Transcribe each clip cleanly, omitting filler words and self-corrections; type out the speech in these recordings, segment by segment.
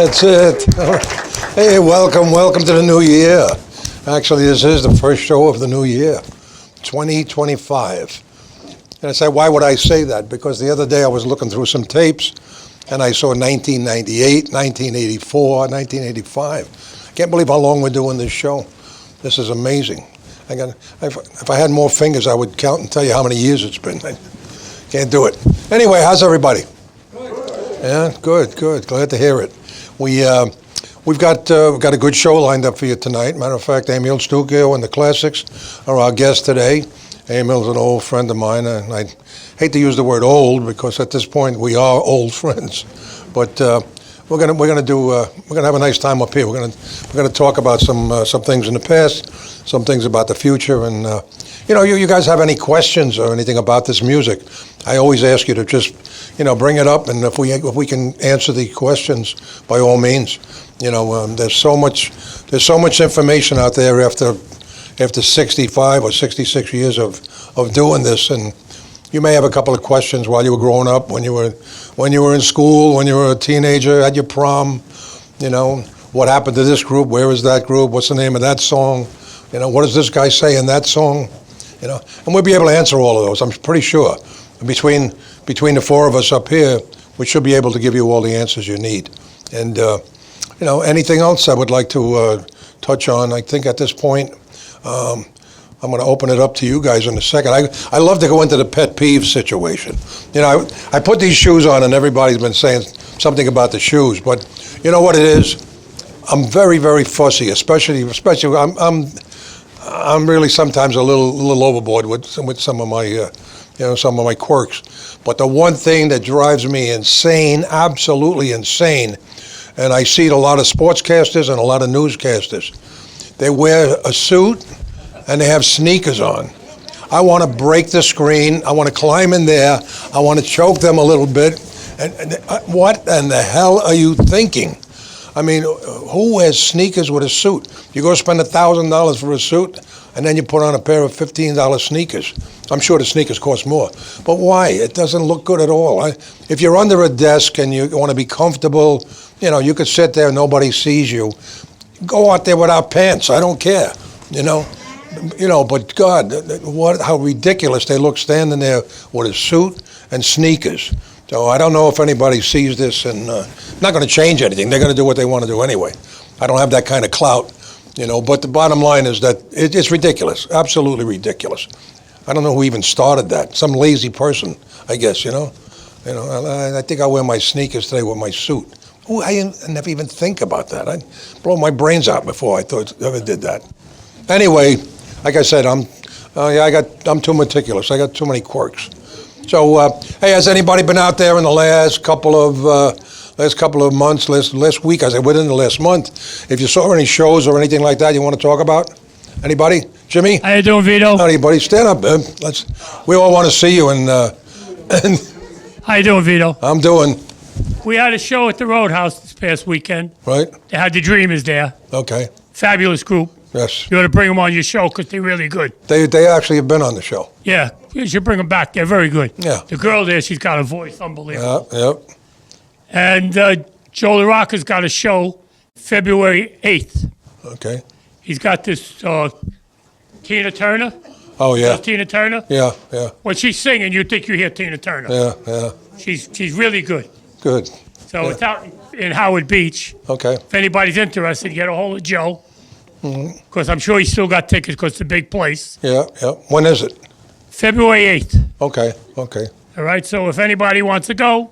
That's it. Hey, welcome to the new year. Actually, this is the first show of the new year, 2025. And I said, why would I say that? Because the other day I was looking through some tapes, and I saw 1998, 1984, 1985. I can't believe how long we're doing this show. This is amazing. If I had more fingers, I would count and tell you how many years it's been. I can't do it. Anyway, how's everybody? Good. Yeah, good. Glad to hear it. We've got a good show lined up for you tonight. Matter of fact, Emil Stukio and the Classics are our guests today. Emil's an old friend of mine, and I hate to use the word old because at this point we are old friends. But we're gonna have a nice time up here. We're gonna talk about some things in the past, some things about the future, and you guys have any questions or anything about this music? I always ask you to just bring it up, and if we can answer the questions, by all means. There's so much information out there after 65 or 66 years of doing this, and you may have a couple of questions while you were growing up, when you were in school, when you were a teenager, at your prom. What happened to this group? Where is that group? What's the name of that song? What does this guy say in that song? And we'll be able to answer all of those, I'm pretty sure. Between the four of us up here, we should be able to give you all the answers you need. And anything else I would like to touch on? I think at this point, I'm going to open it up to you guys in a second. I love to go into the pet peeve situation. I put these shoes on, and everybody's been saying something about the shoes, but you know what it is? I'm very, very fussy, especially I'm really sometimes a little overboard with some of my some of my quirks. But the one thing that drives me insane, absolutely insane, and I see it a lot of sportscasters and a lot of newscasters, they wear a suit and they have sneakers on. I want to break the screen. I want to climb in there. I want to choke them a little bit. And what in the hell are you thinking? I mean, who wears sneakers with a suit? You go spend $1,000 for a suit, and then you put on a pair of $15 sneakers. I'm sure the sneakers cost more. But why? It doesn't look good at all. If you're under a desk and you want to be comfortable, you could sit there, nobody sees you. Go out there without pants. I don't care. But God, how ridiculous they look standing there with a suit and sneakers. So I don't know if anybody sees this, and not going to change anything. They're going to do what they want to do anyway. I don't have that kind of clout, But the bottom line is that it's ridiculous, absolutely ridiculous. I don't know who even started that. Some lazy person, I guess. I think I'll wear my sneakers today with my suit. I never even think about that. I'd blow my brains out before I ever did that. Anyway, like I said, I'm too meticulous. I got too many quirks. So, hey, has anybody been out there in the last couple of months, last week? I said within the last month. If you saw any shows or anything like that you want to talk about, anybody? Jimmy? How you doing, Vito? Howdy, buddy. Stand up, man. We all want to see you. And how you doing, Vito? I'm doing. We had a show at the Roadhouse this past weekend. Right. They had the Dreamers there. Okay. Fabulous group. Yes. You ought to bring them on your show because they're really good. They actually have been on the show. Yeah, you should bring them back. They're very good. Yeah. The girl there, she's got a voice, unbelievable. Yep. And Joe LaRocca's got a show February 8th. Okay. He's got this Tina Turner. Oh, yeah. Tina Turner? Yeah. When she's singing, you think you hear Tina Turner. Yeah. She's really good. Good. So It's out in Howard Beach. Okay. If anybody's interested, get a hold of Joe. Because I'm sure he's still got tickets because it's a big place. Yeah. When is it? February 8th. Okay. All right, so if anybody wants to go,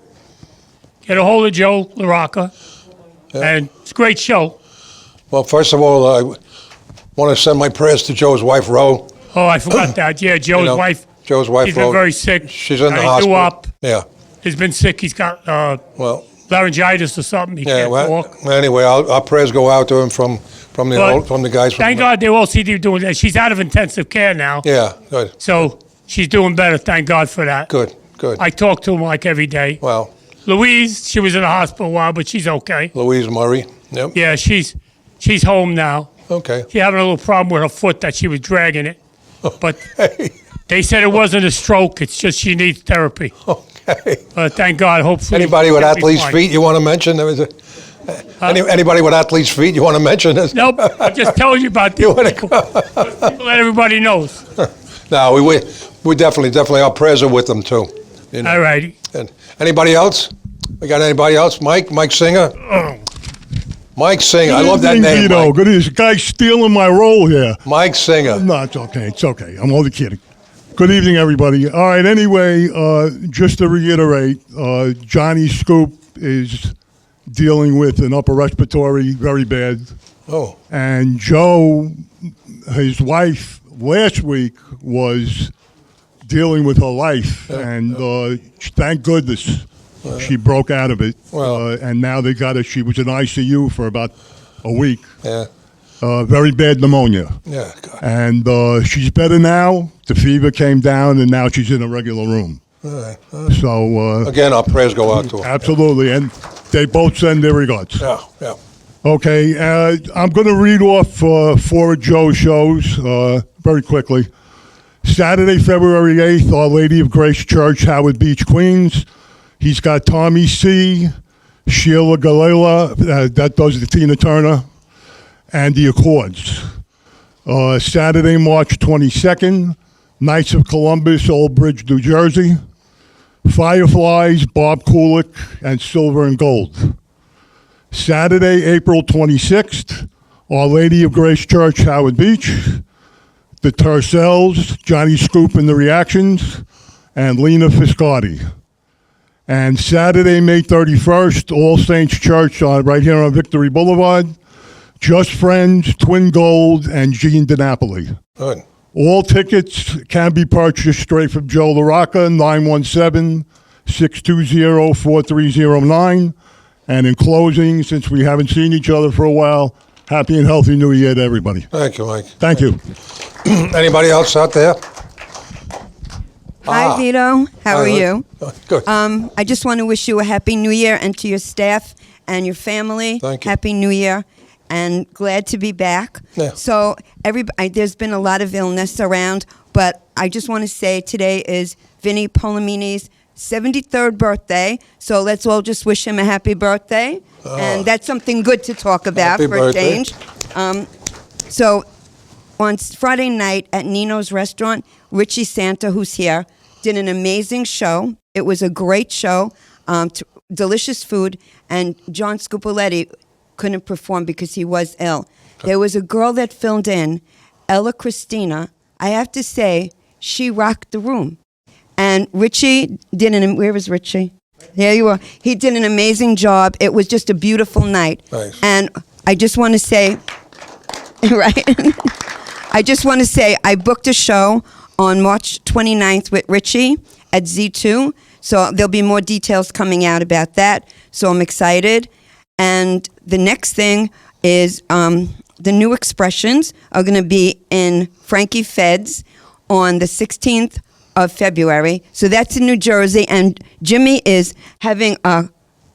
get a hold of Joe LaRocca. Yeah. And it's a great show. Well, first of all, I want to send my prayers to Joe's wife, Ro. Oh, I forgot that. Yeah, Joe's wife. Joe's wife, She's Ro. been very sick. She's in the hospital. Up. Yeah. He's been sick. He's got laryngitis or something. He can't walk. Anyway, our prayers go out to him from the guys. Thank God they all see you doing that. She's out of intensive care now. Yeah, good. So she's doing better. Thank God for that. Good. I talk to him like every day. Well. Louise, she was in the hospital a while, but she's okay. Louise Murray. Yep. Yeah, she's home now. Okay. She having a little problem with her foot that she was dragging it. But they said it wasn't a stroke. It's just she needs therapy. Okay. Thank God. Hopefully. Anybody with athlete's feet you want to mention? Anybody with athlete's feet you want to mention this? Nope, I just told you about these people. Those people that everybody knows. No, we definitely, our prayers are with them too. You know. All righty. And anybody else? We got anybody else? Mike Singer? Mike Singer. I love that name, Vito. Mike. Good evening. This guy's stealing my role here. Mike Singer. No, it's okay. It's okay. I'm only kidding. Good evening, everybody. All right, anyway, just to reiterate, Johnny Scoop is dealing with an upper respiratory very bad. Oh, And Joe, his wife, last week was dealing with her life. And thank goodness she broke out of it. Well. And now they got her. She was in ICU for about a week. yeah. Very bad pneumonia. Yeah. God. And she's better now. The fever came down, and now she's in a regular room. All right. So, Again, our prayers go out to her. absolutely. And they both send their regards. Yeah. Okay, I'm going to read off 4 of Joe's shows very quickly. Saturday, February 8th, Our Lady of Grace Church, Howard Beach, Queens. He's got Tommy C., Sheila Galila, that does the Tina Turner, and the Accords. Saturday, March 22nd, Knights of Columbus, Old Bridge, New Jersey. Fireflies, Bob Kulick, and Silver and Gold. Saturday, April 26th, Our Lady of Grace Church, Howard Beach. The Tercels, Johnny Scoop and the Reactions, and Lena Fiscardi. And Saturday, May 31st, All Saints Church right here on Victory Boulevard. Just Friends, Twin Gold, and Gene DiNapoli. Good. All tickets can be purchased straight from Joe LaRocca, 917-620-4309. And in closing, since we haven't seen each other for a while, happy and healthy New Year to everybody. Thank you, Mike. Thank you. Anybody else out there? Hi, Vito. How are Hi, you? Good. I just want to wish you a happy New Year, and to your staff and your family. Thank you. Happy New Year, and glad to be back. Yeah. So, there's been a lot of illness around, but I just want to say today is Vinnie Polomini's 73rd birthday. So let's all just wish him a happy birthday, and that's something good to talk about Happy for birthday. a change. So on Friday night at Nino's restaurant, Richie Santa, who's here, did an amazing show. It was a great show, delicious food, and John Scupoletti couldn't perform because he was ill. There was a girl that filled in, Ella Christina. I have to say, she rocked the room. And Richie did where is Richie? There you are. He did an amazing job. It was just a beautiful night. Nice. And I just want to say, right? I just want to say I booked a show on March 29th with Richie at Z2. So there'll be more details coming out about that. So I'm excited. And the next thing is the New Expressions are going to be in Frankie Fed's on the 16th of February. So that's in New Jersey. And Jimmy is having a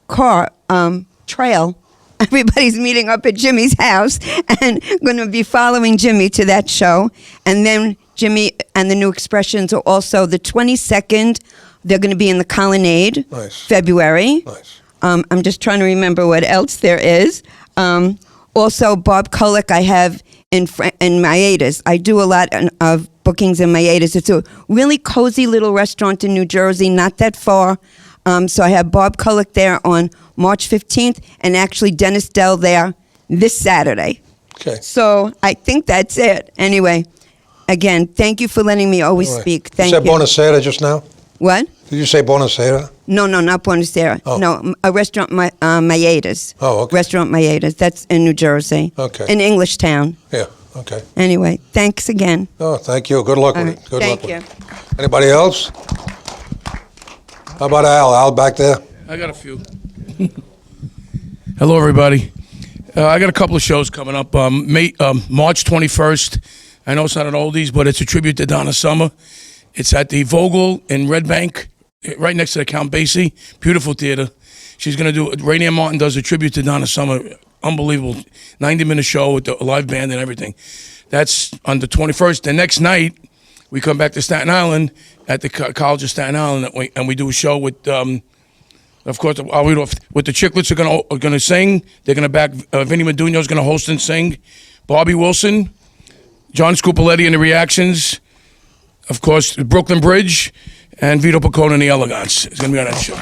car trail. Everybody's meeting up at Jimmy's house and going to be following Jimmy to that show. And then Jimmy and the New Expressions are also the 22nd. They're going to be in the Colonnade, Nice. February. Nice. I'm just trying to remember what else there is. Also, Bob Kulick I have in Maiatas. I do a lot of bookings in Maiatas. It's a really cozy little restaurant in New Jersey, not that far. So I have Bob Kulick there on March 15th, and actually Dennis Dell there this Saturday. Okay. So I think that's it. Anyway, again, thank you for letting me always All right. speak. Thank you you. said Bonacera just now? What? Did you say Bonacera? No, not Buenos Aires. Oh. No, a restaurant, Maiatas. Oh, okay. Restaurant Maiatas. That's in New Jersey. Okay. In English Town. Yeah, okay. Anyway, thanks again. Oh, thank you. Good luck All with right. it. Good Thank luck you. with it. Anybody else? How about Al? Al back there? I got a few. Hello, everybody. I got a couple of shows coming up. March 21st. I know it's not an oldies, but it's a tribute to Donna Summer. It's at the Vogel in Red Bank, right next to the Count Basie. Beautiful theater. She's going to do, Rainier Martin does a tribute to Donna Summer. Unbelievable. 90-minute show with the live band and everything. That's on the 21st. The next night, we come back to Staten Island at the College of Staten Island, and we do a show with Of course, I'll read off. With the Chicklets are gonna sing. They're gonna back. Vinny Meduno's gonna host and sing. Bobby Wilson, John Scupoletti and the Reactions. Of course, Brooklyn Bridge, and Vito Picone and the Elegants is gonna be on that show.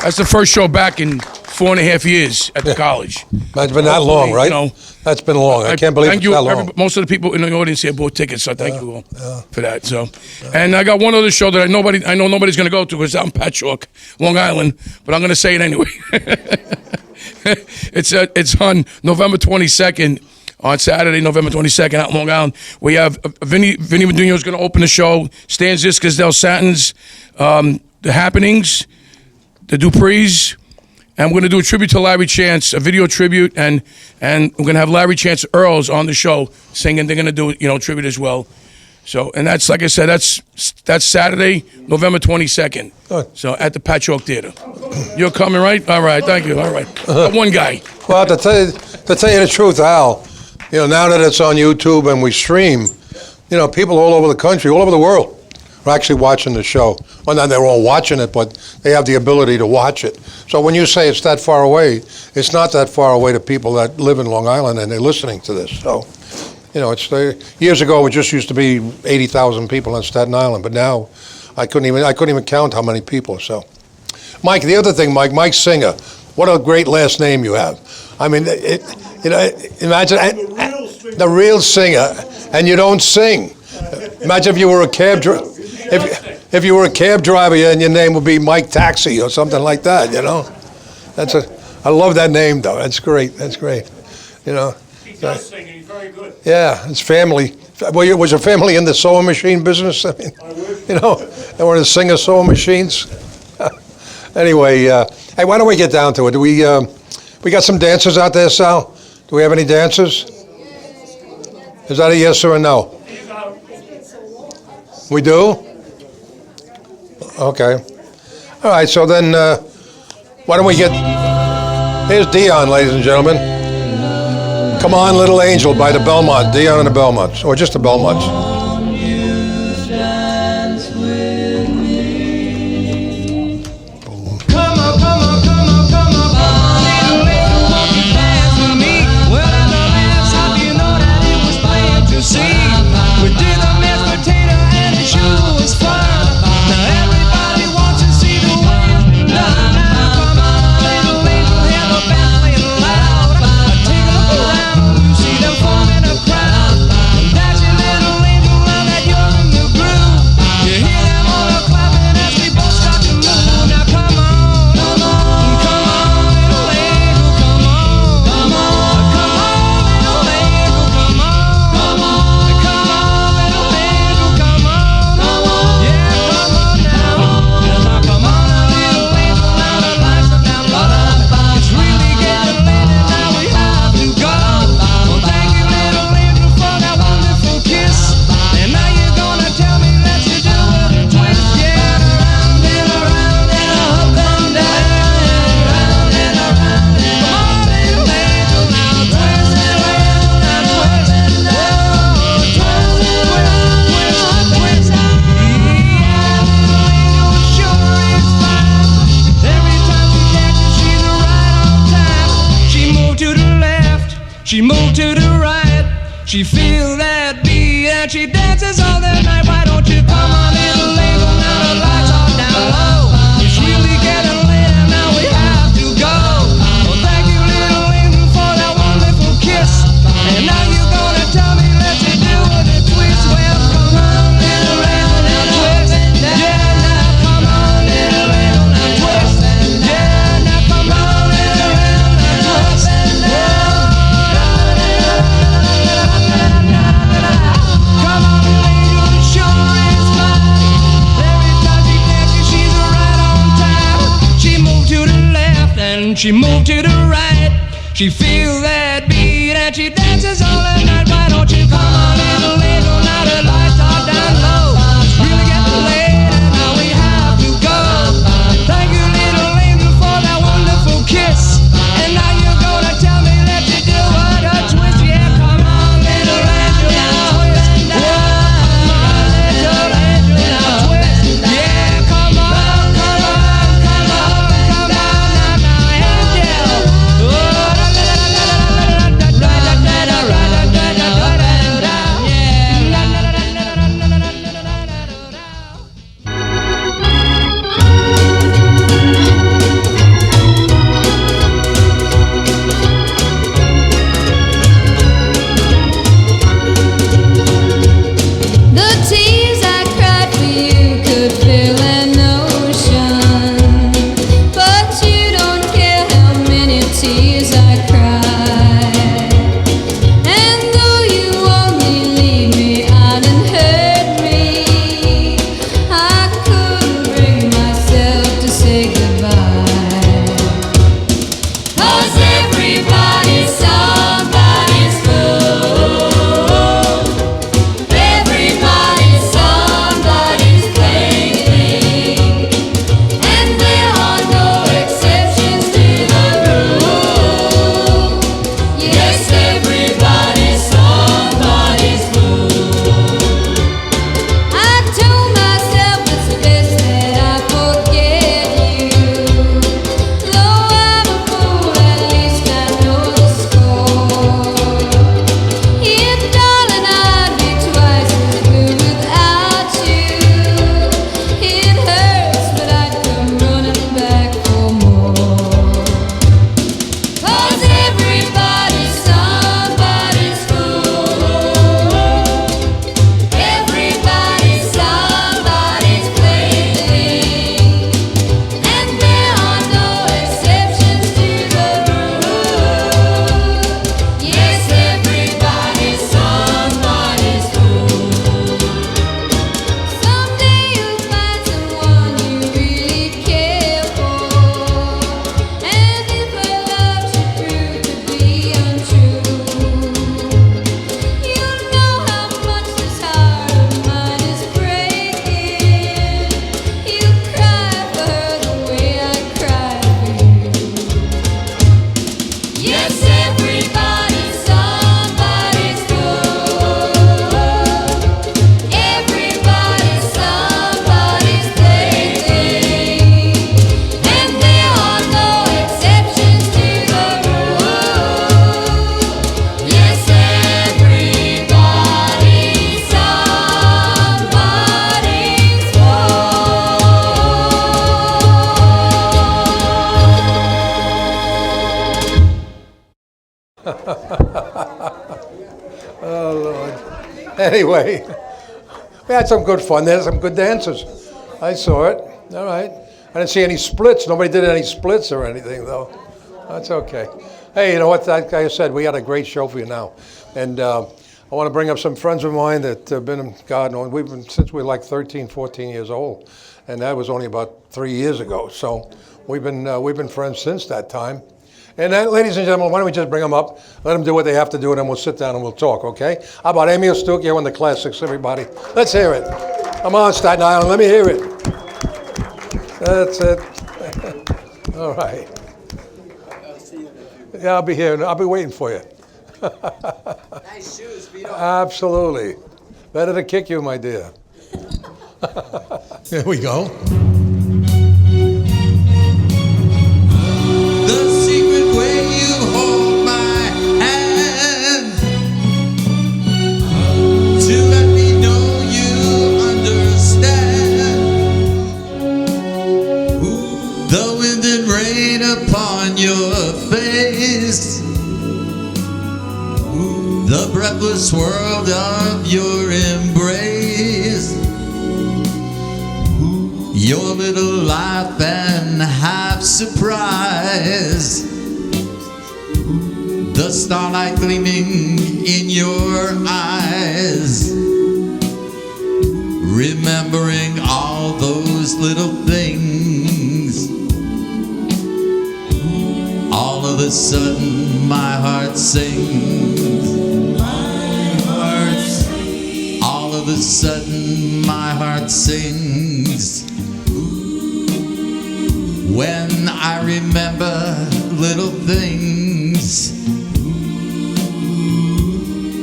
That's the first show back in 4.5 years at the college. That's been that long, right? That's been long. I can't believe it's that long. Most of the people in the audience here bought tickets, so thank you all for that. So, and I got one other show that I know nobody's going to go to because it's out in Patchogue, Long Island, but I'm going to say it anyway. It's on November 22nd. On Saturday, November 22nd, out in Long Island, we have Vinny Meduno's going to open the show. Stan Ziskas, Del Satins, The Happenings, The Duprees, and we're going to do a tribute to Larry Chance, a video tribute, and we're going to have Larry Chance Earls on the show singing. They're going to do tribute as well. So, and that's, like I said, that's Saturday, November 22nd. So at the Patchogue Theater. You're coming, right? All right, thank you. All right. One guy. Well, to tell you the truth, Al, now that it's on YouTube and we stream, people all over the country, all over the world are actually watching the show. Well, not they're all watching it, but they have the ability to watch it. So when you say it's that far away, it's not that far away to people that live in Long Island and they're listening to this. So, it's years ago it just used to be 80,000 people on Staten Island, but now I couldn't even count how many people. So, Mike, the other thing, Mike Singer, what a great last name you have. I mean, imagine the real singer, and you don't sing. Imagine if you were a cab driver. If you were a cab driver and your name would be Mike Taxi or something like that, I love that name though. That's great. That's great. He does sing, and he's very good. Yeah, it's family. Well, was your family in the sewing machine business? I mean, they were the singer sewing machines. Anyway, hey, why don't we get down to it? Do we got some dancers out there, Sal? Do we have any dancers? Is that a yes or a no? We do? Okay. All right, so then why don't we get... Here's Dion, ladies and gentlemen. Come On, Little Angel by the Belmont. Dion and the Belmonts, or just the Belmonts. She moved to the right, she feels that beat, and she dances all the night. Why don't you come on, little angel, now the lights are down low. It's really getting late and now we have to go. Oh, thank you, little angel, for that wonderful kiss. And now you're gonna tell me, let's do it a twist. Well, come on, little angel, now twist. Yeah, now come on, little angel, now twist. Yeah, now come on, little angel, now twist. She moved to the right, she feels that beat, and she dances all the night. Why don't you come on, little angel, now the lights are down low. It's really getting late and now we have to go. Thank you, little angel, for that wonderful kiss. And now you're gonna tell me, let you do what a twist. Yeah, come on, little angel, now twist. Whoa, come on, little angel, now twist. Yeah, come on, Oh, Lord. Anyway, we had some good fun. There's some good dancers. I saw it. All right. I didn't see any splits. Nobody did any splits or anything, though. That's okay. Hey, you know what? Like I said, we got a great show for you now. And I want to bring up some friends of mine that have been, God knows, we've been since we were like 13, 14 years old. And that was only about 3 years ago. So we've been friends since that time. And then, ladies and gentlemen, why don't we just bring them up, let them do what they have to do, and then we'll sit down and we'll talk, okay? How about Amy Ostucchio and the Classics, everybody? Let's hear it. Come on, Staten Island, let me hear it. That's it. All right. Yeah, I'll be here. I'll be waiting for you. Nice shoes, Vito. Absolutely. Better to kick you, my dear. There we go. The secret way you hold my hand to let me know you understand. The wind and rain upon your face, the breathless world of your embrace, your little laugh and half surprise, the starlight gleaming in your eyes, remembering all those little things. All of a sudden my heart sings. All of a sudden my heart sings. When I remember little things,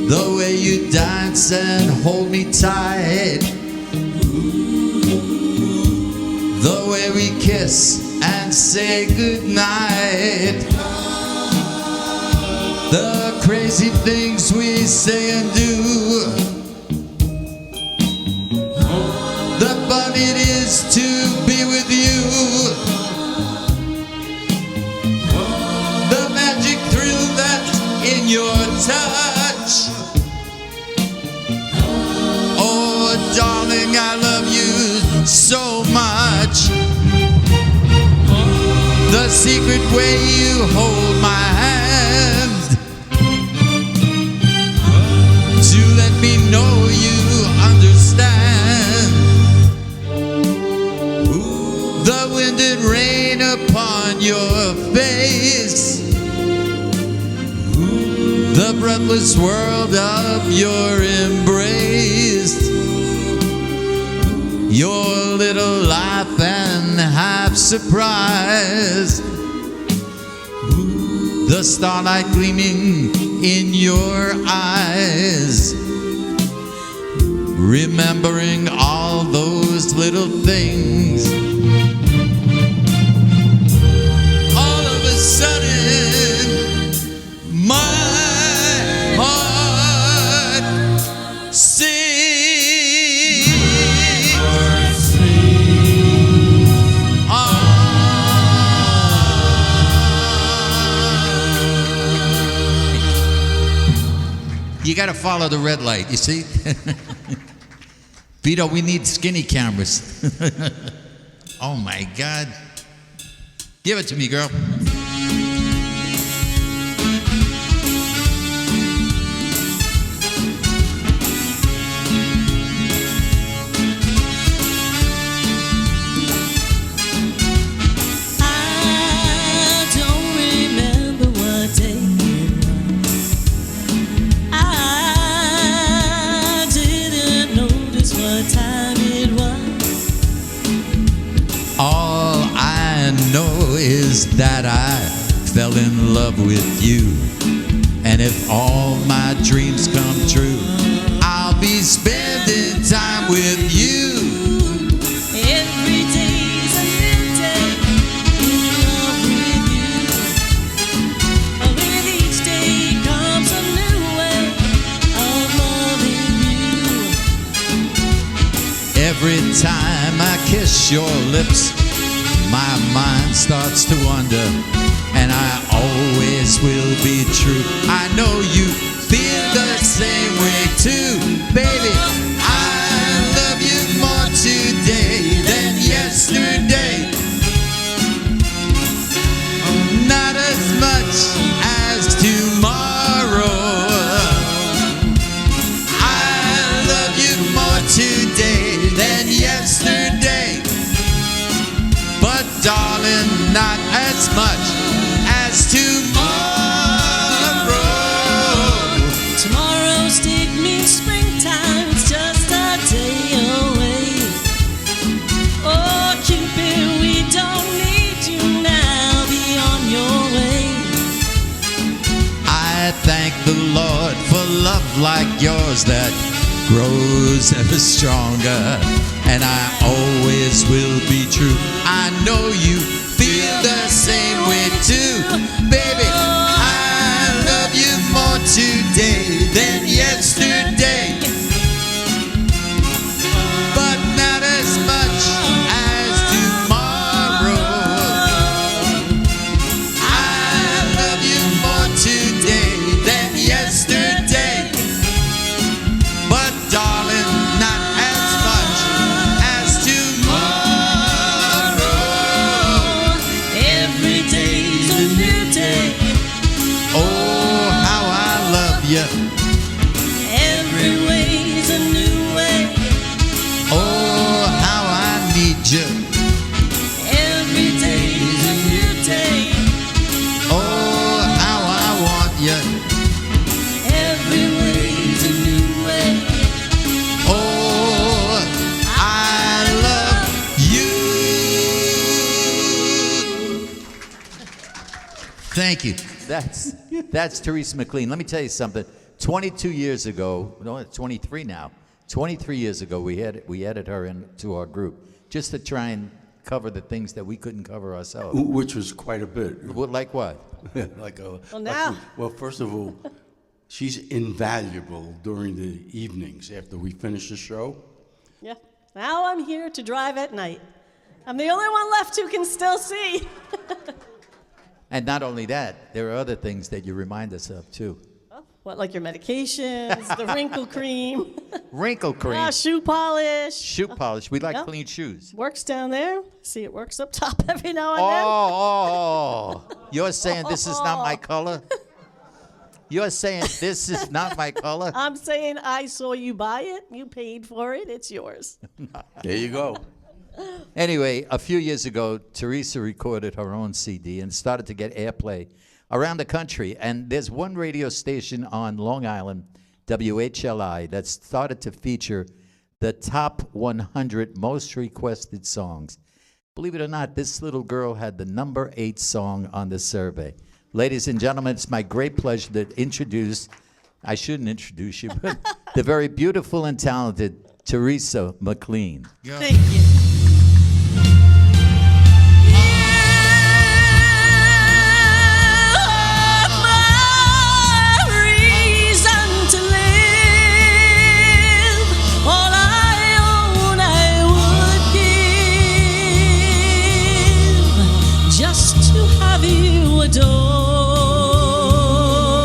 the way you dance and hold me tight, the way we kiss and say goodnight, the crazy things we say and do, the fun it is to be with you, the magic thrill that's in your touch. Oh, darling, I love you so much. The secret way you hold my hand to let me know you understand. The wind and rain upon your face, the breathless world of your embrace, your little laugh and half surprise, the starlight gleaming in your eyes, remembering all those little things. All of a sudden, my heart sings. You got to follow the red light, you see? Vito, we need skinny cameras. Oh my God. Give it to me, girl. I don't remember what day it was. I didn't notice what time it was. All I know is that I fell in love with you. And if all my dreams come true, I'll be spending time with you. Every day's a new day in love with you. With each day comes a new way of loving you. Every time I kiss your lips, my mind starts to wander, and I always will be true. I know you feel the same not as much as tomorrow. Tomorrow's date means springtime, it's just a day away. Oh, Cupid, we don't need you now, be on your way. I thank the Lord for love like yours that grows ever stronger, and I always will be true. I know you feel the same way too, baby. I love you more today than yesterday, but not as much as tomorrow. I love you more today than yesterday, but darling, not as much as tomorrow. Every day's a new day. Oh, how I love you. Every way's a new way. Oh, how I need you. Every day's a new day. Oh, how I want you. Every way's a new way. Oh, I love you. Thank you. That's Teresa McLean. Let me tell you something. 22 years ago, no, it's 23 now. 23 years ago, we added her into our group just to try and cover the things that we couldn't cover ourselves. Which was quite a bit. Like what? Well, first of all, she's invaluable during the evenings after we finish the show. Yeah. Now I'm here to drive at night. I'm the only one left who can still see. And not only that, there are other things that you remind us of, too. What, like your medications, the wrinkle cream? Wrinkle cream. Shoe polish. Shoe polish. We like Yep. clean shoes. Works down there. See, it works up top every now and Oh, you're saying this is not my color? You're saying this is not my color? then. I'm saying I saw you buy it. You paid for it. It's yours. There you go. Anyway, a few years ago, Teresa recorded her own CD and started to get airplay around the country. And there's one radio station on Long Island, WHLI, that started to feature the top 100 most requested songs. Believe it or not, this little girl had the number 8 song on the survey. Ladies and gentlemen, it's my great pleasure to introduce, I shouldn't introduce you, but the very beautiful and talented Teresa McLean. Thank you.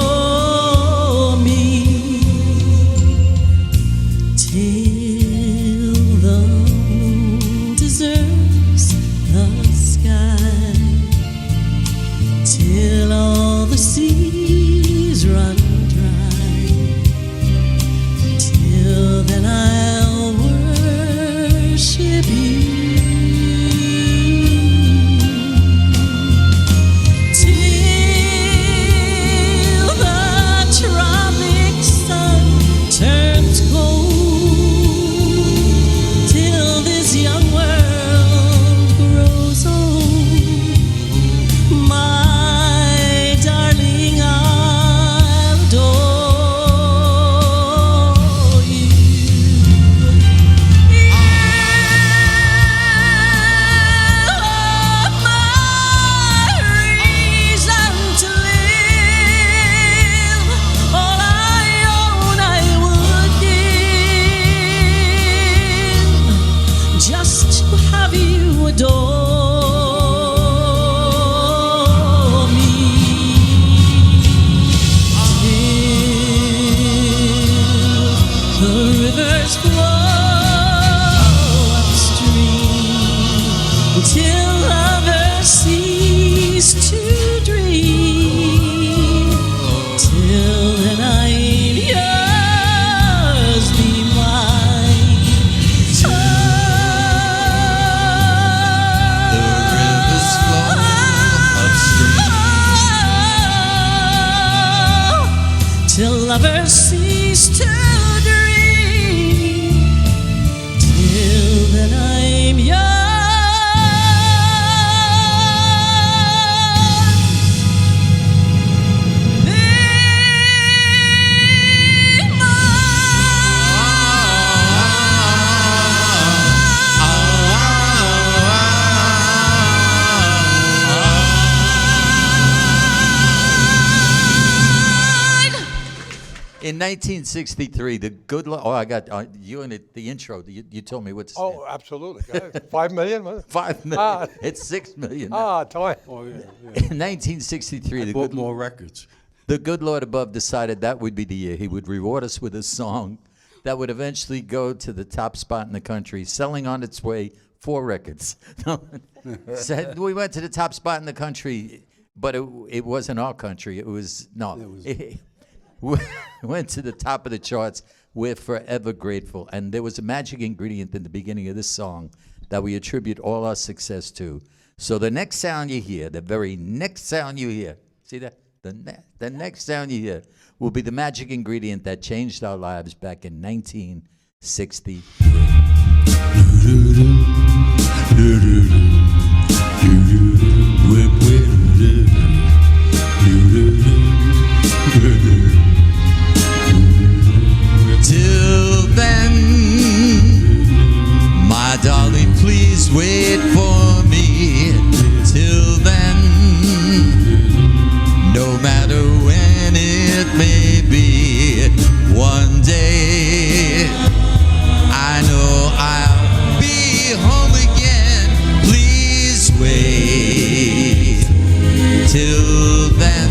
Adore me till the moon In 1963, the good Lord. Oh, I got you in the intro. You told me what to say. Oh, absolutely. Go ahead. 5 million? Was it? 5 million. Ah. It's 6 million. Time. Oh, yeah. In 1963, Bought more records. the good Lord above decided that would be the year he would reward us with a song that would eventually go to the top spot in the country, selling on its way 4 records. Said we went to the top spot in the country, but it wasn't our country. It was we went to the top of the charts. We're forever grateful. And there was a magic ingredient in the beginning of this song that we attribute all our success to. So the next sound you hear, the very next sound you hear, see that? The next sound you hear will be the magic ingredient that changed our lives back in 1963. Till then, my darling, please wait for me. Till then, no matter when it may be, one day I know I'll be home again. Please wait till then.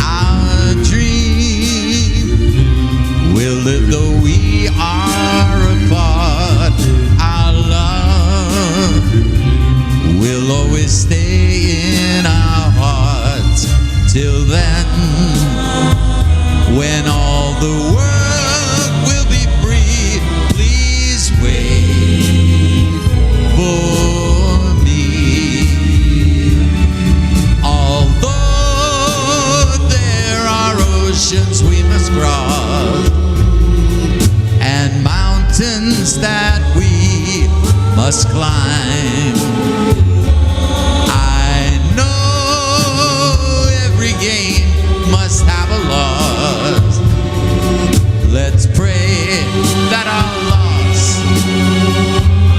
Our dream will live though we are apart. Our love will always stay in our hearts. Till then, when all the world will be free, please wait for me. Although there are oceans we must cross and mountains that we must climb, I know every gain must have a loss. Let's pray that our loss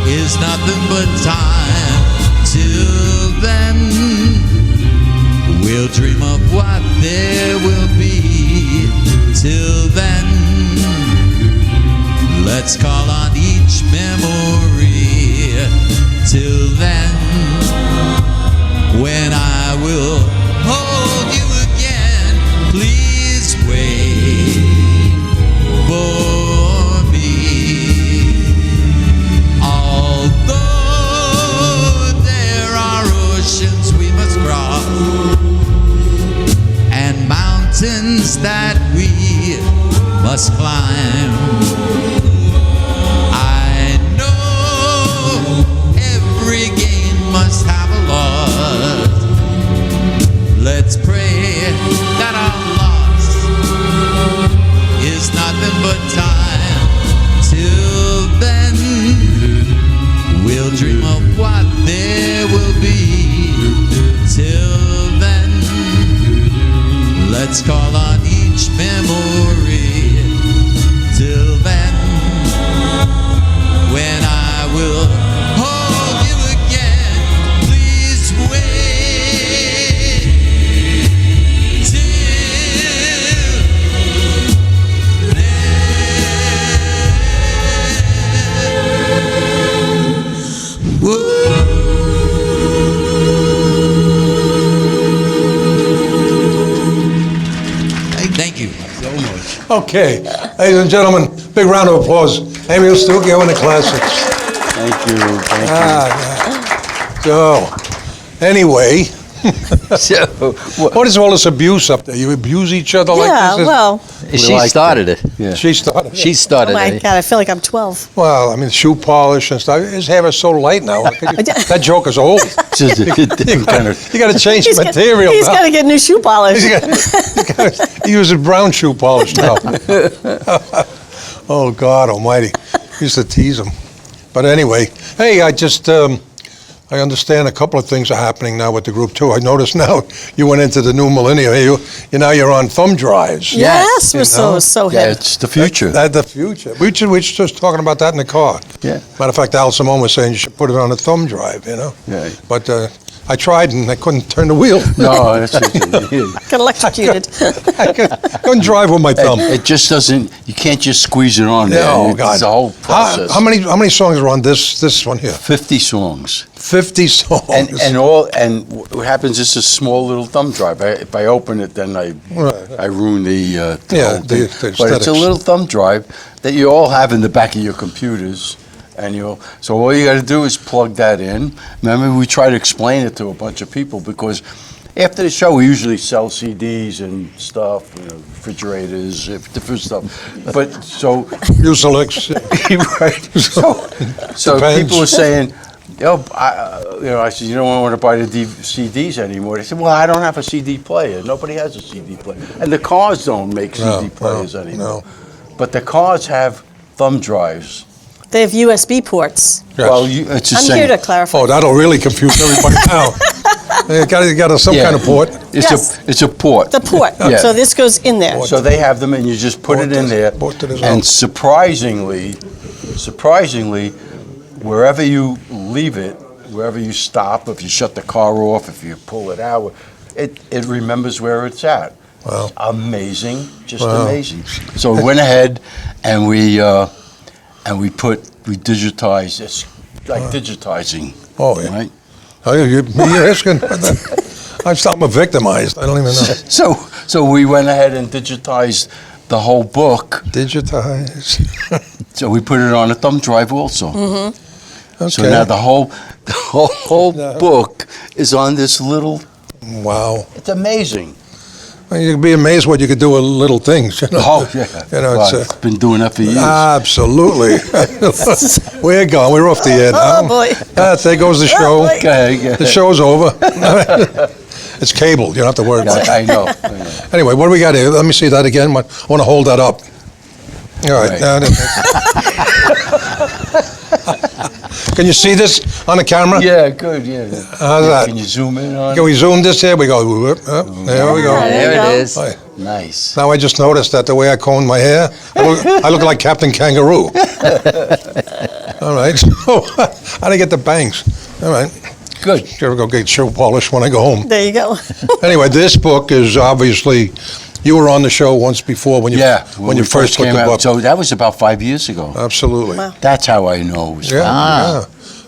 is nothing but time. Till then, we'll dream of what there will be. Till then, let's call on each memory. Till then, when I will hold you again, please wait for me. Although there are oceans we must cross and mountains that we must climb, I know every gain must have a loss. Let's pray that our loss is nothing but time. Till then, we'll dream of what there will be. Till then, let's call on each memory. Till then, when I will hold you again, please wait till then. Whoa. Thank you so much. Okay, ladies and gentlemen, big round of applause. Amy Stucchio and the Classics. Thank you. Thank So, anyway, what is all this abuse up there? You abuse each other like this? well, She started it. Yeah. She started it. She started oh my it. God, I feel like I'm 12. Well, I mean, shoe polish and stuff. His hair is so light now. That joke is old. Just different kind of. You got to change the material He's now. got to get new shoe polish. He uses brown shoe polish now. Oh, God almighty. Used to tease him. But anyway, hey, I understand a couple of things are happening now with the group, too. I noticed now you went into the new millennium. You're on thumb drives. Yes, You we're know? so Yeah, hip. it's the future. That's the future. We were just talking about that in the car. Yeah. Matter of fact, Al Simone was saying you should put it on a thumb drive, you know? Yeah. But I tried and I couldn't turn the wheel. No, that's it. Got electrocuted. I couldn't drive with my thumb. It just doesn't. You can't just squeeze it on there. Oh, God. It's a whole process. How many songs are on this one here? 50 songs. 50 songs. And what happens is a small little thumb drive. If I open it, then I ruin the whole thing. the But it's a aesthetics. little thumb drive that you all have in the back of your computers. And so all you got to do is plug that in. Remember, we try to explain it to a bunch of people because after the show, we usually sell CDs and stuff, refrigerators, different stuff. But so Mucilex. right. So Depends. people were saying, I said, you don't want to buy the CDs anymore. They said, well, I don't have a CD player. Nobody has a CD player. And the cars don't make CD players anymore. But the cars have thumb drives. They have USB ports. Yes. Well, it's the I'm same. here to clarify. Oh, that'll really confuse everybody now. You got some kind of port. It's a port. The port. Yeah. So this goes in there. So they have them, and you just put it in there. And surprisingly, wherever you leave it, wherever you stop, if you shut the car off, if you pull it out, it remembers where it's at. Wow. It's amazing, just amazing. So we went ahead and we digitized. It's like digitizing. Oh, yeah. Right. Oh, you're asking? I'm victimized. I don't even know. So we went ahead and digitized the whole book. Digitize. So we put it on a thumb drive also. Mm-hmm. Okay. So now the whole book is on this little. Wow. It's amazing. Well, you'd be amazed what you could do with little things. Oh yeah. It's I've been doing that for years. absolutely. We're gone. We're off the air now. Oh, boy. There goes the show. boy. Okay. The show's over. It's cable. You don't have to worry about it. I know. Anyway, what do we got here? Let me see that again. I want to hold that up. All right. Can you see this on the camera? Yeah, good. Yeah. How's that? Can you zoom in on Can we zoom this here? We go. Whoop, there we go. There you go. it is. Hi. it? Nice. Now I just noticed that the way I combed my hair, I look like Captain Kangaroo. All right. So how do I get the bangs? All right. Good. Sure, go get shoe polish when I go home. There you go. Anyway, this book is obviously, you were on the show once before when you we first put came the out. book. So that was about 5 years ago. Absolutely. Wow. That's how I know it was. Yeah.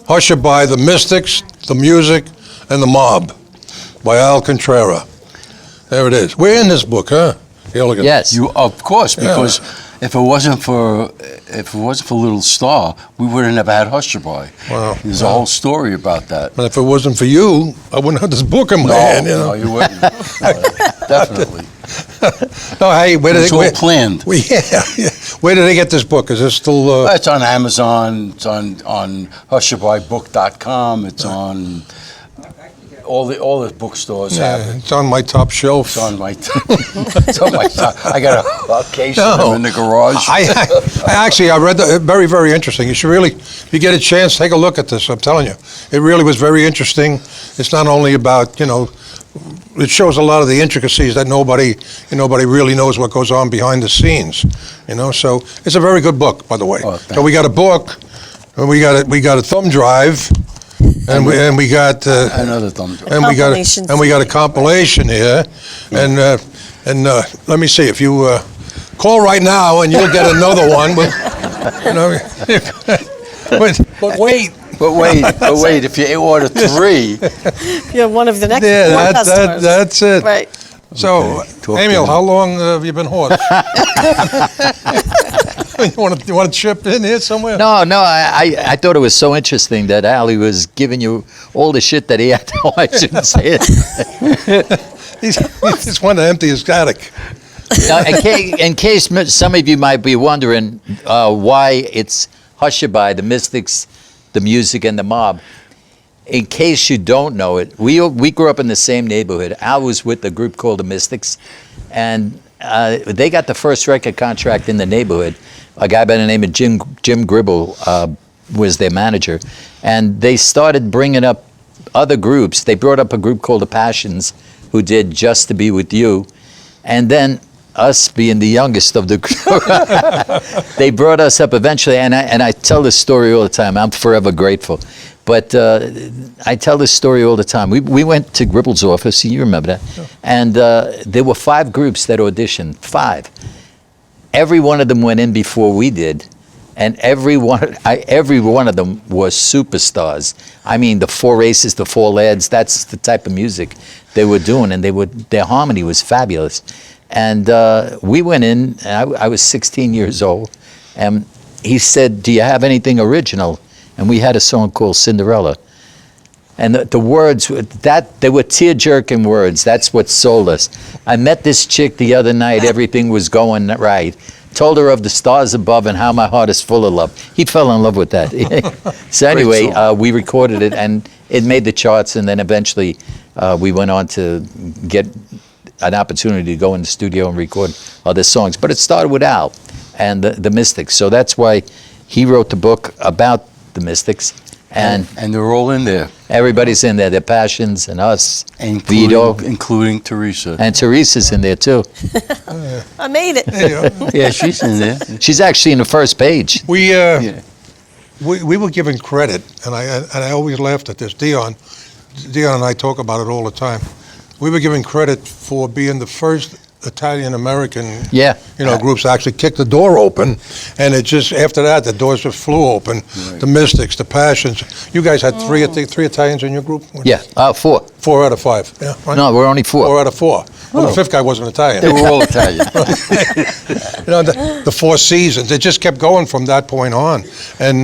Ushered by the Mystics, the Music, and the Mob by Al Contrara. There it is. We're in this book, huh? Here, look at Yes. You, of course, because if it wasn't for Little Star, we would have never had Hushabye. Wow. There's a whole story about that. And if it wasn't for you, I wouldn't have this book in my hand. You know? No, you wouldn't. Definitely. No, hey, where did It's all planned. Yeah. Where did they get this book? Is it still? It's on Amazon. It's on hushabuyebook.com. It's on all the bookstores have it. It's on my top shelf. It's on my top. I got a case of them in the garage. I read that. Very, very interesting. You should really, if you get a chance, take a look at this. I'm telling you, it really was very interesting. It's not only about, it shows a lot of the intricacies that nobody really knows what goes on behind the scenes. So it's a very good book, by the way. Oh, So we got a book, and we got a thumb drive, and we got Another thumb drive. and we got Compilation a compilation here, and let me see if you call right now and you'll get another one. But wait. But wait, if you order 3, You're one of the next Yeah, customers. that's it. Right. So, Talk to Emil, me. how long have you been hoarse? You want to chip in here somewhere? No, I thought it was so interesting that Ali was giving you all the shit that he had. No, I shouldn't say it. He just wanted to empty his attic. Now, in case some of you might be wondering why it's Hushabye, the Mystics, the Music, and the Mob. In case you don't know it, we grew up in the same neighborhood. Al was with a group called the Mystics, and they got the first record contract in the neighborhood. A guy by the name of Jim Gribble was their manager, and they started bringing up other groups. They brought up a group called the Passions, who did Just to Be With You, and then us being the youngest of the group, they brought us up eventually, and I tell this story all the time. I'm forever grateful. But I tell this story all the time. We went to Gribble's office, you remember that, and there were 5 groups that auditioned, 5. Every one of them went in before we did, and every one of them was superstars. I mean, the 4 Aces, the 4 Lads, that's the type of music they were doing, and their harmony was fabulous. And we went in, and I was 16 years old, and he said, "Do you have anything original?" And we had a song called Cinderella. And the words, they were tear-jerking words. That's what sold us. I met this chick the other night. Everything was going right. Told her of the stars above and how my heart is full of love. He fell in love with that. So anyway, we recorded it, and it made the charts. And then eventually we went on to get an opportunity to go in the studio and record other songs. But it started with Al and the Mystics. So that's why he wrote the book about the Mystics. And they're all in there. Everybody's in there. The Passions and us, Vito, including Teresa. And Teresa's in there too. I made it. Yeah, she's in there. She's actually in the first page. We were given credit, and I always laughed at this. Dion and I talk about it all the time. We were given credit for being the first Italian-American groups to actually kick the door open, and it just, after that, the doors just flew open. Right. The Mystics, the Passions. You guys had three Italians in your group? Yeah, 4. 4 out of 5. Yeah, right? No, we're only 4. 4 out of 4. Well, the 5th guy wasn't Italian. They were all Italian. The 4 seasons. It just kept going from that point on, and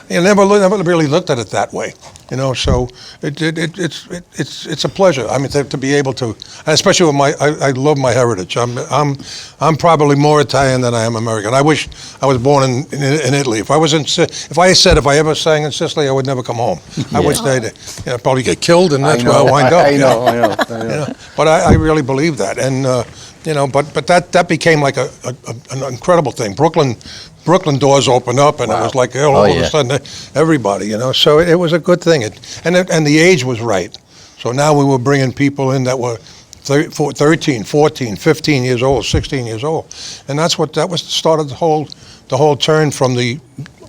you never really looked at it that way. So it's a pleasure. I mean, to be able to, and especially with I love my heritage. I'm probably more Italian than I am American. I wish I was born in Italy. If I ever sang in Sicily, I would never come home. I would stay there. Probably get killed, and that's where I wind up. I know. But I really believe that, and but that became like an incredible thing. Brooklyn doors opened up, and it was like all of a sudden everybody, So it was a good thing, and the age was right. So now we were bringing people in that were 13, 14, 15 years old, 16 years old, and that started the whole turn from the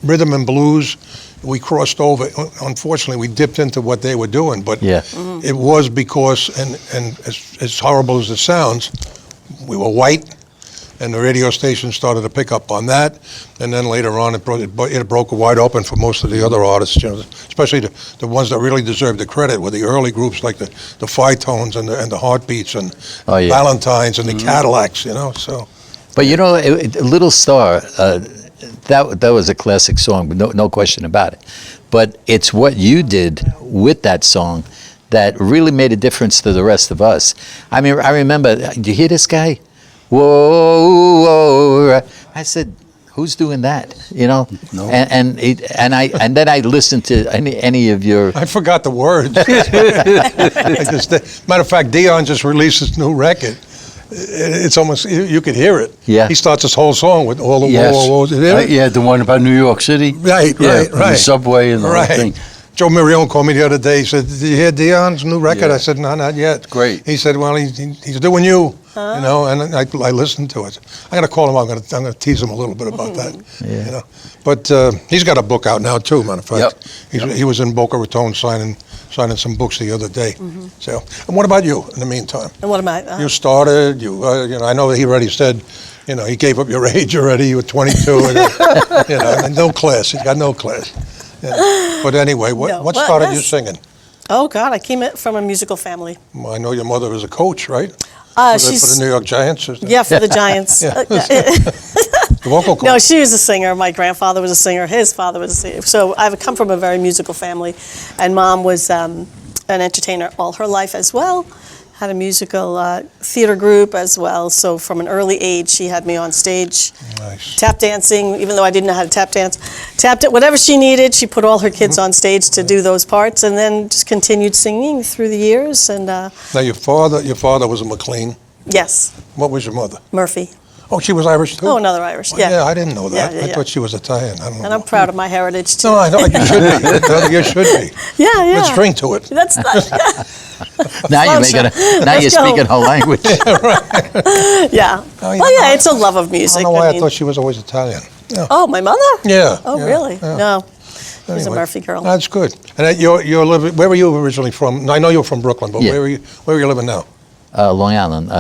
rhythm and blues. We crossed over. Unfortunately, we dipped into what they were doing, but it was because, and as horrible as it sounds, we were white. And the radio station started to pick up on that, and then later on it broke wide open for most of the other artists, especially the ones that really deserved the credit were the early groups like the Phi-Tones and the Heartbeats and Valentines and the Cadillacs, So, but Little Star, that was a classic song, no question about it. But it's what you did with that song that really made a difference to the rest of us. I mean, I remember. Do you hear this guy? Whoa, whoa! I said, "Who's doing that?" No. And then I listened to any of your. I forgot the words. Matter of fact, Dion just released his new record. It's almost you could hear it. Yeah. He starts his whole song with all the whoa. The one about New York City. Right. The subway and the whole thing. Joe Marione called me the other day. He said, "Did you hear Dion's new record?" Yeah. I said, "No, not yet." Great. He said, "Well, he's doing you, and I listened to it. I'm gonna call him. I'm gonna tease him a little bit about that, But he's got a book out now too. Matter of fact, he was in Boca Raton signing some books the other day. So, and what about you? In the meantime, And what am I? you started. I know that he already said. He gave up your age already. You were 22, and no class. He's got no class. But anyway, what started you singing? Oh God, I came from a musical family. Well, I know your mother is a coach, right? She's for the New York Giants. for the Giants. The vocal coach. No, she was a singer. My grandfather was a singer. His father was a singer. So I've come from a very musical family, and Mom was an entertainer all her life as well. Had a musical theater group as well. So from an early age, she had me on stage, tap dancing. Even though I didn't know how to tap dance, whatever she needed. She put all her kids on stage to do those parts, and then just continued singing through the years. And now your father was a McLean. Yes. What was your mother? Murphy. Oh, she was Irish too? Oh, another Irish. Well, yeah. I didn't know that. Yeah. I thought she was Italian. I don't know. And I'm proud of my heritage too. No, I know you should be. You should be. Yeah. Let's string to it. That's Now you're speaking her language. Yeah. It's a love of music. I don't know why I thought she was always Italian. Yeah. Oh, my mother? Yeah. Oh, yeah, really? yeah. No. She's a Anyway, Murphy girl. That's good. And you're living. Where were you originally from? I know you're from Brooklyn, but Yeah. where are you living now? Long Island.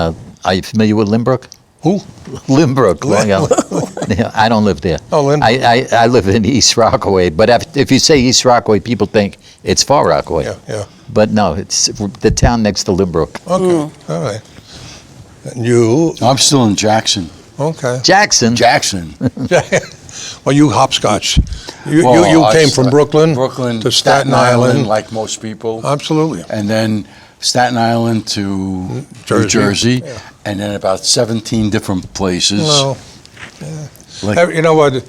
Are you familiar with Lynbrook? Who? Lynbrook, Long Island. Yeah, I don't live there. Oh, Lynbrook. I live in East Rockaway, but if you say East Rockaway, people think it's Far Rockaway. Yeah. But no, it's the town next to Lynbrook. Okay. All right. And you? I'm still in Jackson. Okay. Jackson. Jackson. Well, you hopscotch. You Well, came I from sta- Brooklyn to Staten Island. like most people. Absolutely. And then Staten Island to New Jersey, and then about 17 different places. Well, Like- you know what?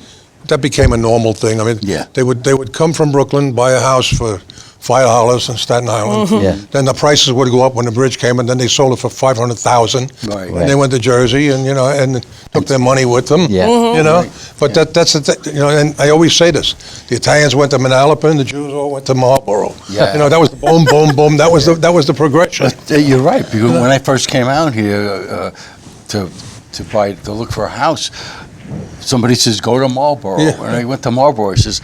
That became a normal thing. I mean, Yeah. they would come from Brooklyn, buy a house for $5 in Staten Island. Yeah. Then the prices would go up when the bridge came, and then they sold it for $500,000. Right. And they went to Jersey, and and took their money with them. Yeah. You know, but that's the thing. And I always say this: the Italians went to Manalapan, the Jews all went to Marlboro. Yeah. That was the boom, boom, boom. That was the progression. You're right, because when I first came out here to look for a house, somebody says, go to Marlboro. Yeah. And I went to Marlboro, he says,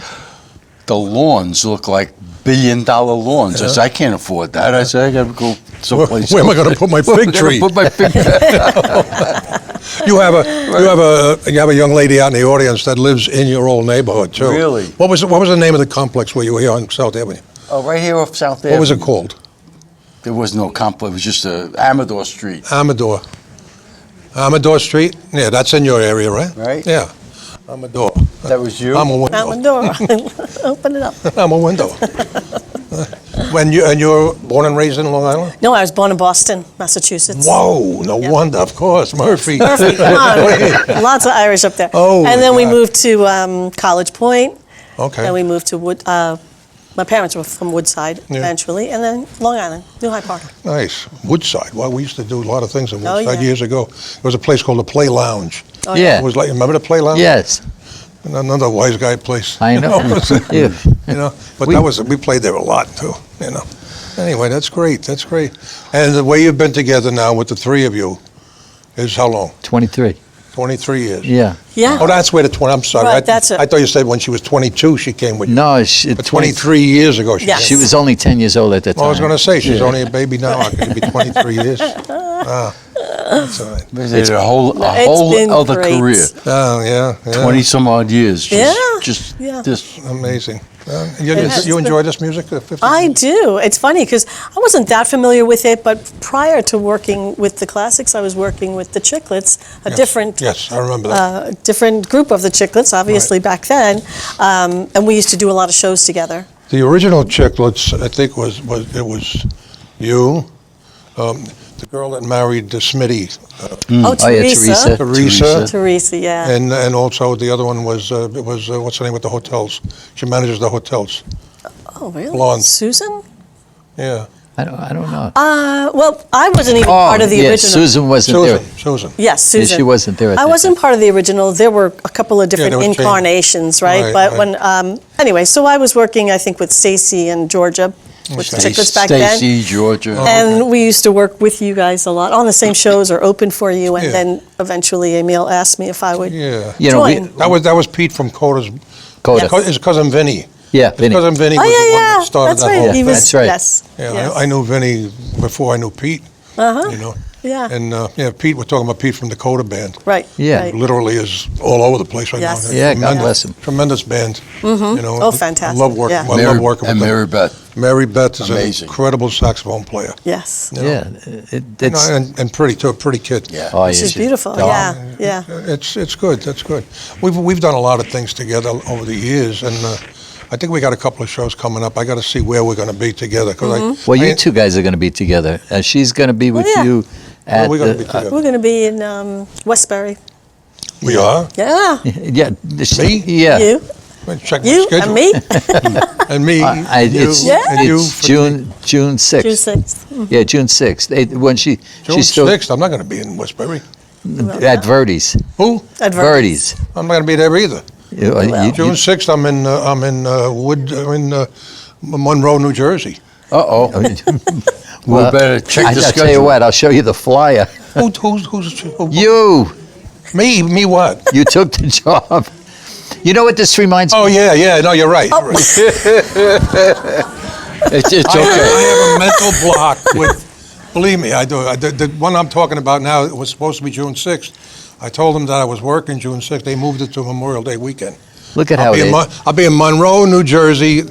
the lawns look like billion-dollar lawns. I said, I can't afford that. I said, I got to go someplace Where am I else. gonna put my fig tree? Put my fig You have a young lady out in the audience that lives in your old neighborhood too. Really? What was the name of the complex where you were here on South Avenue? Oh, right here off South Avenue. What was it called? There was no complex. It was just Amador Street. Amador Street. Yeah, that's in your area, right? Right. Yeah, Amador. That was you? I'm a window. Amador. Open it up. I'm a window. And you're born and raised in Long Island? No, I was born in Boston, Massachusetts. Whoa, no wonder, of course, Murphy. Murphy, come on. Lots of Irish up there. Oh, and then my we God. moved to College Point. Okay. And we moved to Wood. My parents were from Woodside Yeah. eventually, and then Long Island, New Hyde Park. Nice. Woodside. Well, we used to do a lot of things in Oh, Woodside yeah. years ago. There was a place called the Play Lounge. Oh, Yeah. It was like, remember the Play Lounge? Yes. Another wise guy place. I know. Yeah. But We- we played there a lot too, Anyway, that's great, that's great. And the way you've been together now with the three of you is how long? 23. 23 years? Yeah. Yeah. Oh, that's where I'm sorry. Right, that's it. I thought you said when she was 22 she came with you. No, But 23 years ago she Yes. came. She was only 10 years old at that time. Well, I was going to say, she's Yeah. only a baby now. It could be 23 years. That's all right. It's a whole been other great. career. Oh, yeah. 20 some odd years. Yeah. Just Yeah. this. Amazing. has You been- enjoy this music? The 50s? I do. It's funny because I wasn't that familiar with it, but prior to working with the classics, I was working with the Chiclets, a different Yes, I remember that. different group of the Chiclets, obviously back then, and we used to do a lot of shows together. The original Chiclets, I think, was you, the girl that married Smitty, Oh, Teresa. Teresa, Teresa, yeah. and also the other one was what's her name with the hotels? She manages the hotels. Oh, really? Blonde. Susan? Yeah, I don't know. Well, I wasn't even part of the yeah, original. Susan wasn't there. Susan. Yes, Susan. She wasn't there at I that wasn't part of the original. There were a couple of different there was change. incarnations, right? Right, But right. when anyway, so I was working, I think, with Stacy and Georgia, with the Chiclets back then. Stacy, Georgia. And we used to work with you guys a lot on the same shows or open for you. And Yeah. then eventually Emil asked me if I would Yeah. You know, join. That was Pete from Coda's. Coda. His cousin Vinny. Yeah, His Vinny. cousin Vinny Oh, was the one yeah, that started that's that right. whole He thing. was, That's right. yes. Yeah, yes. I knew Vinny before I knew Pete. Uh-huh. You know. Yeah. And Pete, we're talking about Pete from the Coda band. Right. Yeah. right. Literally is all over the place right Yes. now. Yeah, God Tremendous- bless him. Tremendous band. You know, Oh, fantastic. I love working. Yeah. I love working and with them. Mary Beth. Mary Beth is Amazing. an incredible saxophone player. Yes. Yeah, You know, and pretty too, a pretty kid. Yeah. Oh, yeah, She's beautiful. Oh. Yeah. Yeah. It's good. That's good. We've done a lot of things together over the years, and I think we got a couple of shows coming up. I got to see where we're going to be together. Well, you two guys are going to be together. She's going to be with yeah. you Where are at we going to be the, together? We're going to be in Westbury. We are. Yeah. yeah. Me? Yeah. You. Wait, check my You schedule. and me. And me. you, It's, Yeah. and you. it's June 6th. June 6th. Yeah, June 6th. When June she's still 6th. I'm not going to be in Westbury. at Verdi's. Who? At Verdi's. I'm not going to be there either. June 6th. I'm in Monroe, New Jersey. Uh-oh. Well, We better check the I'll schedule. tell you what, I'll show you the flyer. Who's You me? Me what? took the job. You know what this reminds me? Oh, yeah, no, you're right. You're right. It's I okay. have a mental block with, believe me, I do. The one I'm talking about now, it was supposed to be June 6th. I told them that I was working June 6th. They moved it to Memorial Day weekend. Look at how it is. I'll be in Monroe, New Jersey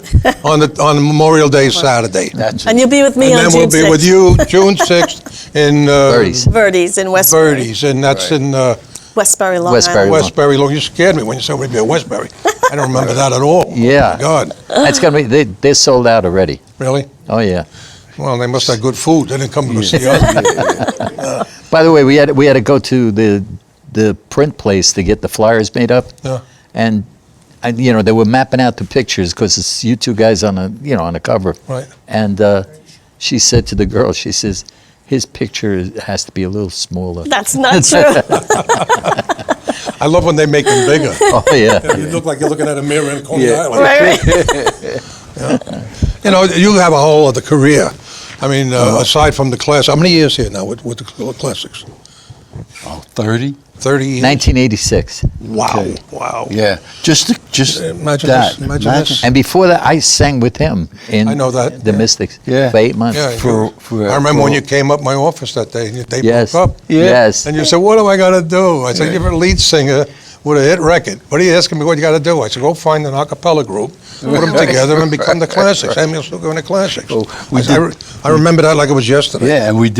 on Memorial Day Saturday. That's And you'll be with me And on then June we'll be 6th. with you June 6th in Birdies. Verdi's in Westbury. Birdies, and that's in Westbury, Long Westbury. Island. Westbury. You scared me when you said we'd be at Westbury. I don't remember that at all. Yeah. Oh, my God. That's gonna be. They're sold out already. Really? Oh yeah. Well, they must have good food. They didn't come to see us. By the way, we had to go to the print place to get the flyers made up. Yeah. And they were mapping out the pictures because it's you two guys on the cover. Right. And she said to the girl, she says, his picture has to be a little smaller. That's not true. I love when they make them bigger. Oh yeah. You look like you're looking at a mirror in Coney Yeah. Island. Right. You know, you have a whole other career. I mean, aside from the class, how many years here now with the classics? Oh, 30? 30 years. 1986. Wow, Okay. wow. Yeah. Just Imagine that. this. Imagine this. And before that, I sang with him in I know that. the Mystics Yeah. for 8 months. Yeah, For- I remember when you came up my office that day. And they Yes. broke up. Yeah. Yes. And you said, "What am I gonna do?" I said, "You're a lead singer with a hit record. What are you asking me? What you got to do?" I said, "Go find an a cappella group, put them together, and become the classics." Samuel still going to classics. Oh, I remember that like it was yesterday. Yeah, and we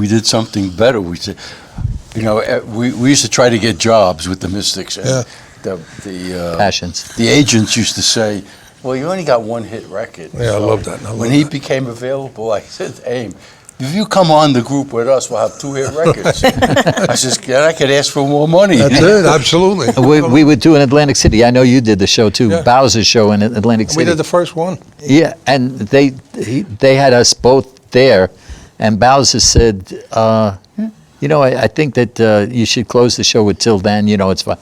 did something better. We said, we used to try to get jobs with the Mystics. And Yeah. The Passions. the agents used to say, "Well, you only got one hit record." Yeah, I love that. I love When he that. became available, I said, "Aim, if you come on the group with us, we'll have 2 hit records." I said, "Yeah, I could ask for more money." That's it. Absolutely. We would do in Atlantic City. I know you did the show too, Yeah. Bowser's show in Atlantic City. We did the first one. Yeah, and they had us both there, and Bowser said, I think that you should close the show with Till Then, it's fine.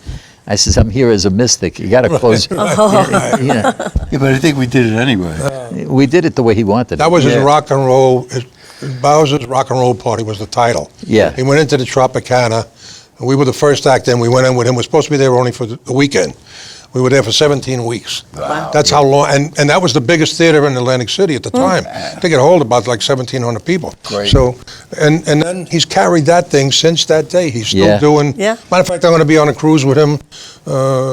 I says, I'm here as a mystic. You got to close. Yeah, but I think we did it anyway. We did it the way he wanted. That was his Yeah. rock and roll. Bowser's Rock and Roll Party was the title. Yeah. He went into the Tropicana. And we were the first act in. We went in with him. We were supposed to be there only for the weekend. We were there for 17 weeks. Wow. That's how long. And that was the biggest theater in Atlantic City at the time. They could hold about like 1,700 people. Great. So, and then he's carried that thing since that day. He's still Yeah. doing. Yeah. Matter of fact, I'm going to be on a cruise with him.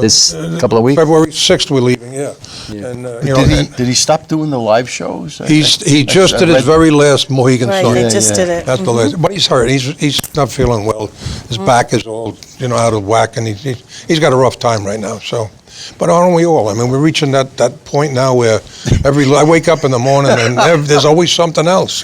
This couple of weeks? February 6th, we're leaving. Yeah. And Did he stop doing the live shows? he just did his very last Mohegan Right, song. they just did it. That's the last. But he's hurt. He's not feeling well. His back is all out of whack, and he's got a rough time right now. So, but aren't we all? I mean, we're reaching that point now where I wake up in the morning and there's always something else.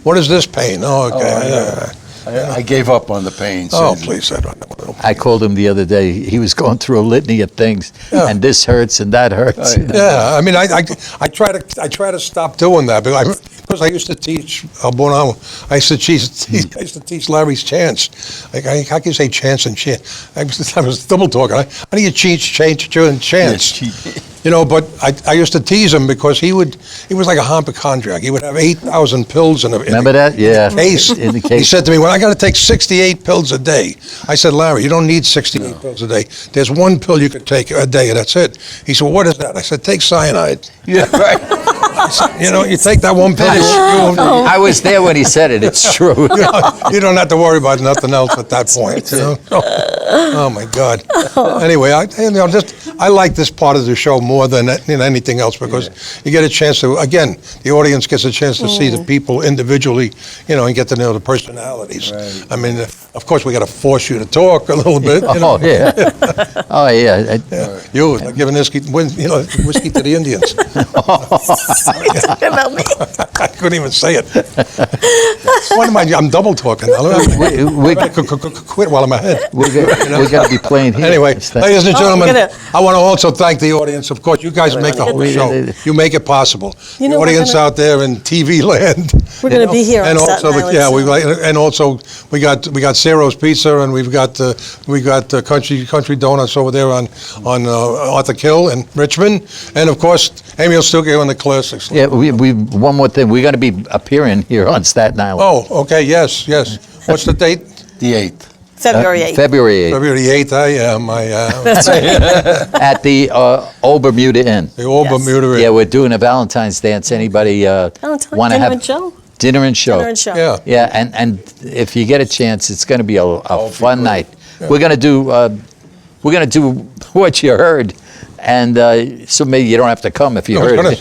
What is this pain? Oh, okay. I gave up on the pain. Oh, so- please, I don't know. I called him the other day. He was going through a litany of things, Yeah. and this hurts and that hurts. Yeah, I mean, I try to stop doing that because I used to teach I used to teach Larry's chants. Like, how can you say chants and chant? I was double talking. How do you change and chants? But I used to tease him because he was like a hypochondriac. He would have 8,000 pills in a Remember that? Yeah. case. In the He case. said to me, "Well, I got to take 68 pills a day." I said, "Larry, you don't need 68 pills a day. There's one pill you could take a day, and that's it." He said, "Well, what is that?" I said, "Take cyanide." Yeah, right. You take that one pill, I was there when he said it. It's true. you don't have to worry about nothing else at that point. Oh my God. Anyway, I like this part of the show more than anything else because you get a chance to, again, the audience gets a chance to see the people individually, and get to know the personalities. Right. I mean, of course, we got to force you to talk a little bit. Oh, yeah. Oh, yeah. You like giving whiskey to the Indians. About me. I couldn't even say it. What am I? I'm double talking. We- Quit while I'm ahead. We're going to be playing here. Anyway, instead. ladies and gentlemen, we're gonna- I want to also thank the audience. Of course, you guys make the whole We- show. You make it possible. You know, the we're audience gonna- out there in TV land. We're gonna be here on and Staten also, Island soon. and also we got Ciro's Pizza, and we got Country Donuts over there on Arthur Kill in Richmond, and of course Amy will still get on the classics. Yeah, we one more thing. We're going to be appearing here on Staten Island. Oh, okay, yes. What's the date? The 8th. February 8th. February 8th. February 8th, I am. That's right. At the Old Bermuda Inn. The old Yes. Bermuda. Yeah, we're doing a Valentine's dance. Anybody Valentine, want to dinner have and show. dinner and show? Dinner and show. Yeah. Yeah, and if you get a chance, it's going to be a fun night. We're going to do what you heard, and so maybe you don't have to come if you heard it.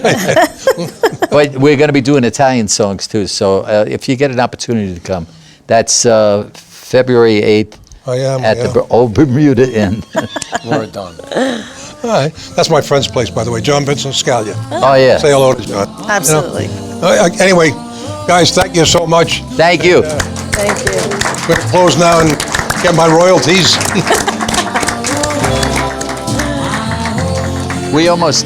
But we're going to be doing Italian songs too. So if you get an opportunity to come, that's February 8th I am. at the Old Bermuda Inn. We're done. All right. That's my friend's place, by the way, John Vincent Scalia. Oh yeah. Say hello to John. Absolutely. Anyway, guys, thank you so much. Thank you. Thank you. I'm going to close now and get my royalties. We almost